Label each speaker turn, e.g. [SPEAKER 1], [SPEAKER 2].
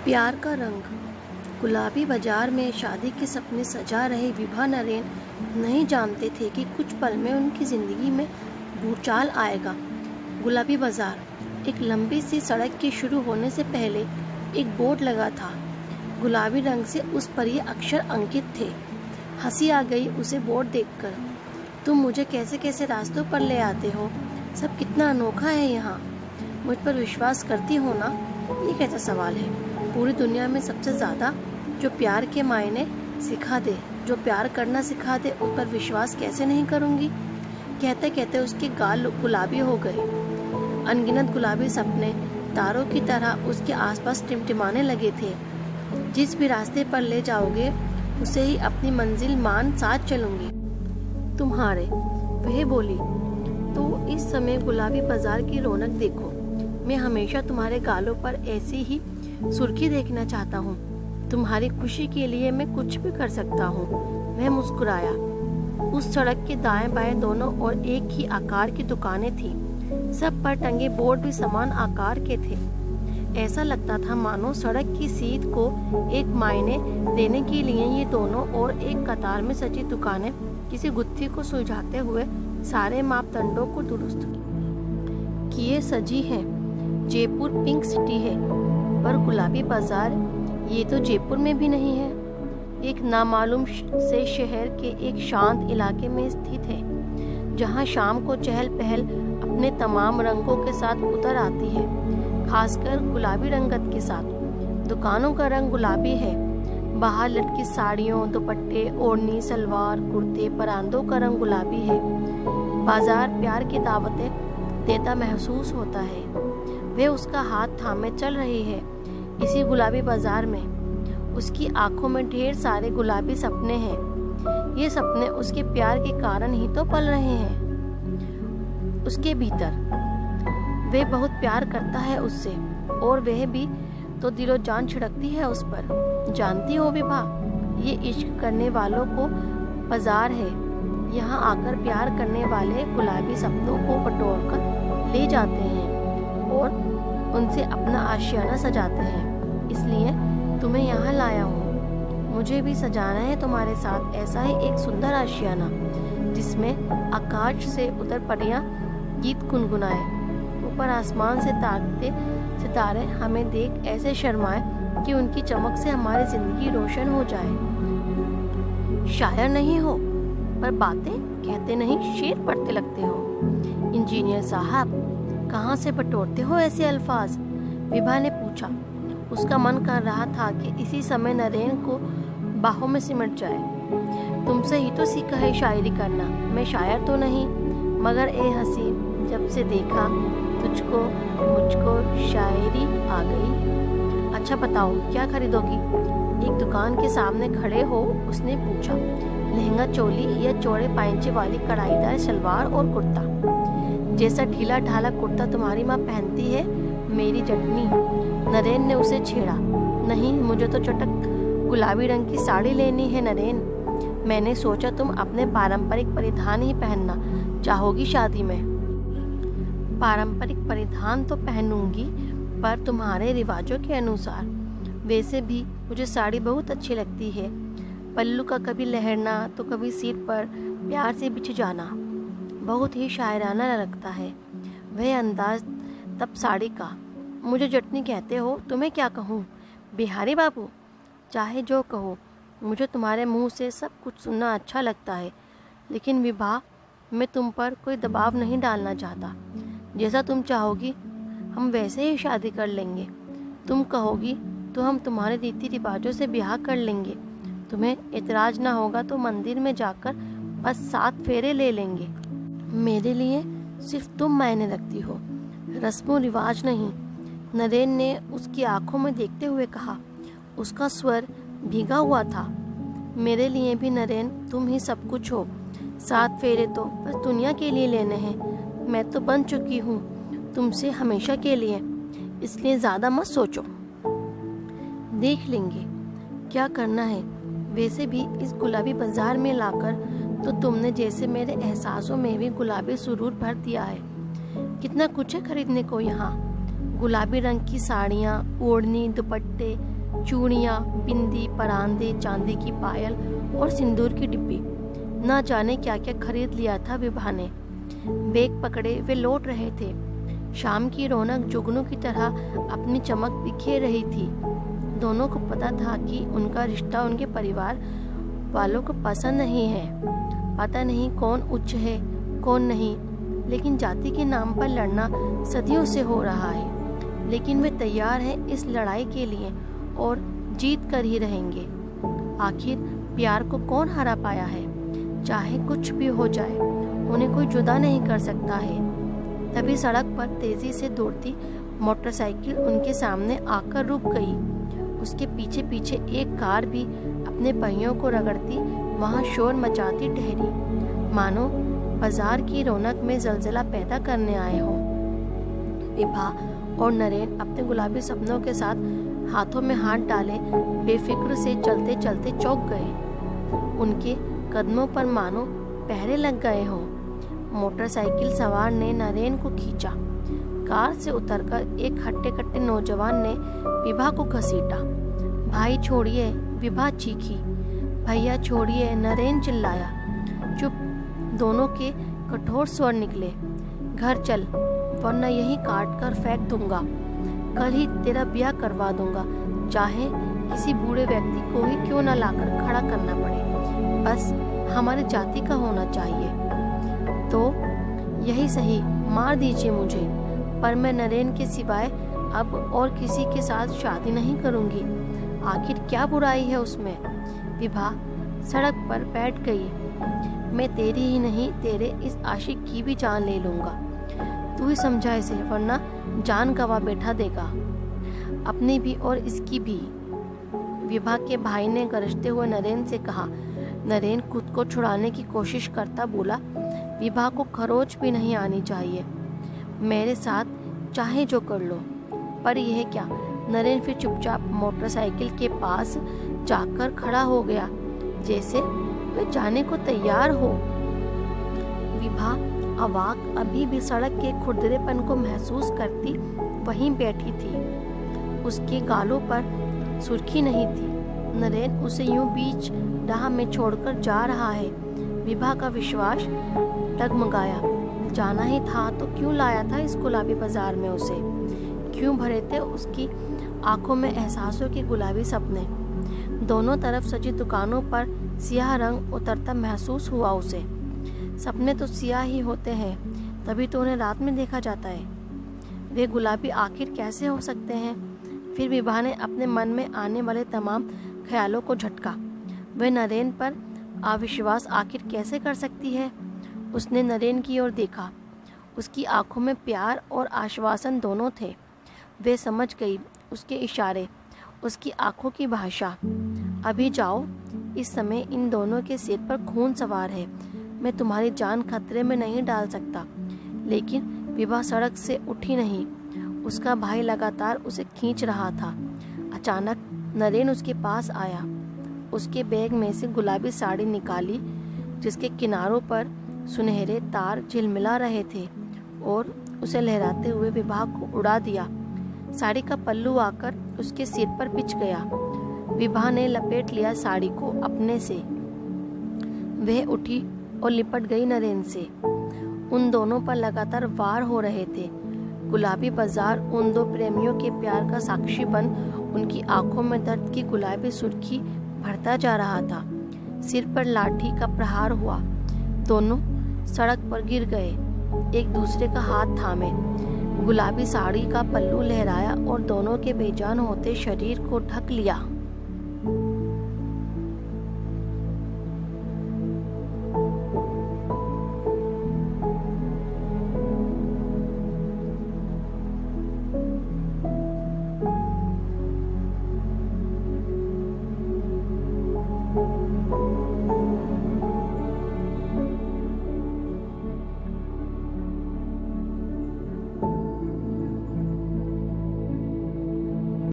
[SPEAKER 1] प्यार का रंग। गुलाबी बाजार में शादी के सपने सजा रहे विभा नरेन नहीं जानते थे कि कुछ पल में उनकी जिंदगी में भूचाल आएगा। गुलाबी बाजार। एक लंबी सी सड़क के शुरू होने से पहले एक बोर्ड लगा था। गुलाबी रंग से उस पर ये अक्षर अंकित थे। हंसी आ गई उसे बोर्ड देखकर। तुम मुझे कैसे कैसे रास्तों पर ले आते हो, सब कितना अनोखा है यहाँ। मुझ पर विश्वास करती हो ना? ये कैसा सवाल है। पूरी दुनिया में सबसे ज़्यादा जो प्यार के मायने सिखा दे, जो प्यार करना सिखा दे, उस पर विश्वास कैसे नहीं करूँगी। कहते कहते उसके गाल गुलाबी हो गए। अनगिनत गुलाबी सपने तारों की तरह उसके आसपास टिमटिमाने लगे थे। जिस भी रास्ते पर ले जाओगे उसे ही अपनी मंजिल मान साथ चलूंगी। तुम्हारे, वह बोली। तो इस समय गुलाबी बाजार की रौनक देखो। मैं हमेशा तुम्हारे गालों पर ऐसी ही सुर्खी देखना चाहता हूँ। तुम्हारी खुशी के लिए मैं कुछ भी कर सकता हूँ। वह मुस्कुराया। उस सड़क के दाएं बाएं दोनों ओर एक ही आकार की दुकानें थीं। सब पर टंगे बोर्ड भी समान आकार के थे। ऐसा लगता था मानो सड़क की सीध को एक मायने देने के लिए ये दोनों और एक कतार में सजी दुकानें किसी गुत्थी को सुलझाते हुए सारे मापदंडों को दुरुस्त किए सजी हैं। जयपुर पिंक सिटी है, पर गुलाबी बाजार ये तो जयपुर में भी नहीं है। एक नामालूम से शहर के एक शांत इलाके में स्थित है, जहाँ शाम को चहल पहल अपने तमाम रंगों के साथ उतर आती है, खासकर गुलाबी रंगत के साथ। दुकानों का रंग गुलाबी है। बाहर लटकी साड़ियों, दुपट्टे, ओढ़नी, सलवार, कुर्ते, परांदों का रंग गुलाबी है। बाजार प्यार की दावतें देता महसूस होता है। वह उसका हाथ थामे चल रही है इसी गुलाबी बाजार में। उसकी आंखों में ढेर सारे गुलाबी सपने हैं। ये सपने उसके प्यार के कारण ही तो पल रहे हैं। उसके भीतर वह बहुत प्यार करता है उससे, और वह भी तो दिलो जान छिड़कती है उस पर। जानती हो विभा, ये इश्क करने वालों को बाजार है। यहाँ आकर प्यार करने वाले गुलाबी सपनों को बटोर कर ले जाते हैं और उनसे अपना आशियाना सजाते हैं। इसलिए तुम्हें यहाँ लाया हूँ। मुझे भी सजाना है तुम्हारे साथ ऐसा ही एक सुंदर आशियाना, जिसमें आकाश से उतर परियां गीत गुनगुनाए। ऊपर आसमान से ताकते सितारे हमें देख ऐसे शर्माए कि उनकी चमक से हमारी जिंदगी रोशन हो जाए। शायर नहीं हो, पर बातें कहते नहीं शेर पढ़ते लगते हो। इंजीनियर साहब, कहाँ से बटोरते हो ऐसे अल्फाज? विभा ने पूछा। उसका मन कर रहा था कि इसी समय नरेन को बाहों में सिमट जाए। तुमसे ही तो सीखा है शायरी करना। मैं शायर तो नहीं, मगर ए हंसी, जब से देखा तुझको मुझको शायरी आ गई। अच्छा बताओ, क्या खरीदोगी? एक दुकान के सामने खड़े हो उसने पूछा। लहंगा चोली या चौड़े पायंचे वाली कढ़ाईदार सलवार और कुर्ता? जैसा ढीला ढाला कुर्ता तुम्हारी माँ पहनती है, मेरी जटनी। नरेन ने उसे छेड़ा। नहीं, मुझे तो चटक गुलाबी रंग की साड़ी लेनी है नरेन। मैंने सोचा तुम अपने पारंपरिक परिधान ही पहनना चाहोगी शादी में। पारंपरिक परिधान तो पहनूंगी, पर तुम्हारे रिवाजों के अनुसार। वैसे भी मुझे साड़ी बहुत अच्छी लगती है। पल्लू का कभी लहरना तो कभी सिर पर प्यार से बिछ जाना बहुत ही शायराना लगता है। वह अंदाज तब साड़ी का। मुझे जटनी कहते हो, तुम्हें क्या कहूँ बिहारी बाबू? चाहे जो कहो, मुझे तुम्हारे मुंह से सब कुछ सुनना अच्छा लगता है। लेकिन विभा, मैं तुम पर कोई दबाव नहीं डालना चाहता। जैसा तुम चाहोगी हम वैसे ही शादी कर लेंगे। तुम कहोगी तो हम तुम्हारे रीति रिवाजों से ब्याह कर लेंगे। तुम्हें एतराज ना होगा तो मंदिर में जाकर बस 7 फेरे ले लेंगे। मेरे लिए सिर्फ तुम मायने रखती हो, रस्मों रिवाज नहीं। नरेन ने उसकी आंखों में देखते हुए कहा। उसका स्वर भीगा हुआ था। मेरे लिए भी नरेन तुम ही सब कुछ हो। 7 फेरे तो बस दुनिया के लिए लेने हैं। मैं तो बन चुकी हूँ तुमसे हमेशा के लिए, इसलिए ज़्यादा मत सोचो। देख लेंगे क्या करना है। वैसे भी इस गुलाबी बाजार में लाकर तो तुमने जैसे मेरे एहसासों में भी गुलाबी सुरूर भर दिया है। कितना कुछ है खरीदने को यहाँ। गुलाबी रंग की साड़ियाँ, ओढ़नी, दुपट्टे, चूड़ियाँ, बिंदी, परांदे, चांदी की पायल और सिंदूर की डिब्बी, ना जाने क्या क्या खरीद लिया था विभा ने। बैग पकड़े वे लौट रहे थे। शाम की रौनक जुगनू की तरह अपनी चमक बिखेर रही थी। दोनों को पता था कि उनका रिश्ता उनके परिवार वालों को पसंद नहीं है। पता नहीं कौन उच्च है कौन नहीं, लेकिन जाति के नाम पर लड़ना सदियों से हो रहा है। लेकिन वे तैयार हैं इस लड़ाई के लिए और जीत कर ही रहेंगे। आखिर प्यार को कौन हरा पाया है? चाहे कुछ भी हो जाए, उन्हें कोई जुदा नहीं कर सकता है। तभी सड़क पर तेजी से दौड़ती मोटरसाइकिल उनके सामने आकर रुक गई। उसके पीछे पीछे एक कार भी अपने पहियों को रगड़ती वहां शोर मचाती ठहरी, मानो बाजार की रौनक में जलजला पैदा करने आए हों। विभा और नरेन अपने गुलाबी सपनों के साथ हाथों में हाथ डाले बेफिक्र से चलते चलते चौंक गए। उनके कदमों पर मानो पहरे लग गए हों। मोटरसाइकिल सवार ने नरेन को खींचा। कार से उतरकर एक हट्टे कट्टे नौजवान ने विभा को घसीटा। भाई छोड़िए, विभा चीखी। भैया छोड़िए, नरेन चिल्लाया। चुप, दोनों के कठोर स्वर निकले। घर चल, वरना यहीं काट कर फेंक दूंगा। कल ही तेरा ब्याह करवा दूंगा, चाहे किसी बूढ़े व्यक्ति को ही क्यों न लाकर खड़ा करना पड़े। बस हमारी जाति का होना चाहिए। तो यही सही, मार दीजिए मुझे, पर मैं नरेन के सिवाय अब और किसी के साथ शादी नहीं करूंगी। आखिर क्या बुराई है उसमें? विभा सड़क पर बैठ गई। मैं तेरी ही नहीं, तेरे इस आशिक की भी जान ले लूंगा। तू ही समझा इसे, वरना जान गवा बैठा देगा, अपनी भी और इसकी भी। विभा के भाई ने गरजते हुए नरेन से कहा। नरेन खुद को छुड़ाने की कोशिश करता बोला, विभा को खरोच भी नहीं आनी चाहिए। मेरे साथ चाहे जो कर लो। पर यह क्या? नरेन फिर चुपचाप मोटरसाइकिल के पास जाकर खड़ा हो गया, जैसे वह जाने को तैयार हो। विभा अवाक अभी भी सड़क के खुरदरेपन को महसूस करती वहीं बैठी थी। उसके गालों पर सुर्खी नहीं थी। नरेन उसे यूं बीच राह में छोड़कर जा रहा है। विभा का विश्वास डगमगाया। जाना ही था तो क्यों लाया था इस गुलाबी बाजार में उसे? क्यों भरे थे उसकी आंखों में एहसासों के गुलाबी सपने? दोनों तरफ सजी दुकानों पर सियाह रंग उतरता महसूस हुआ उसे। सपने तो सियाह ही होते हैं, तभी तो उन्हें रात में देखा जाता है। वे गुलाबी आखिर कैसे हो सकते हैं? फिर विभा ने अपने मन में आने वाले तमाम ख्यालों को झटका। वह नरेन पर अविश्वास आखिर कैसे कर सकती है? उसने नरेन की ओर देखा। उसकी आंखों में प्यार और आश्वासन दोनों थे। वे समझ गई उसके इशारे, उसकी आंखों की भाषा। अभी जाओ, इस समय इन दोनों के सिर पर खून सवार है। मैं तुम्हारी जान खतरे में नहीं डाल सकता। लेकिन विभा सड़क से उठी नहीं। उसका भाई लगातार उसे खींच रहा था। अचानक नरेन उसके पास आया। उसके बैग में से गुलाबी साड़ी निकाली, जिसके किनारों पर सुनहरे तार झिलमिला रहे थे, और उसे लहराते हुए विभा को उड़ा दिया। साड़ी का पल्लू आकर उसके सिर पर पिच गया। विभा ने लपेट लिया साड़ी को अपने से। वह उठी और लिपट गई नरेन से। उन दोनों पर लगातार वार हो रहे थे। गुलाबी बाजार उन दो प्रेमियों के प्यार का साक्षी बन उनकी आंखों में दर्द की गुलाबी सुर्खी भरता जा रहा था। सिर पर लाठी का प्रहार हुआ। दोनों सड़क पर गिर गए, एक दूसरे का हाथ थामे। गुलाबी साड़ी का पल्लू लहराया और दोनों के बेजान होते शरीर को ढक लिया।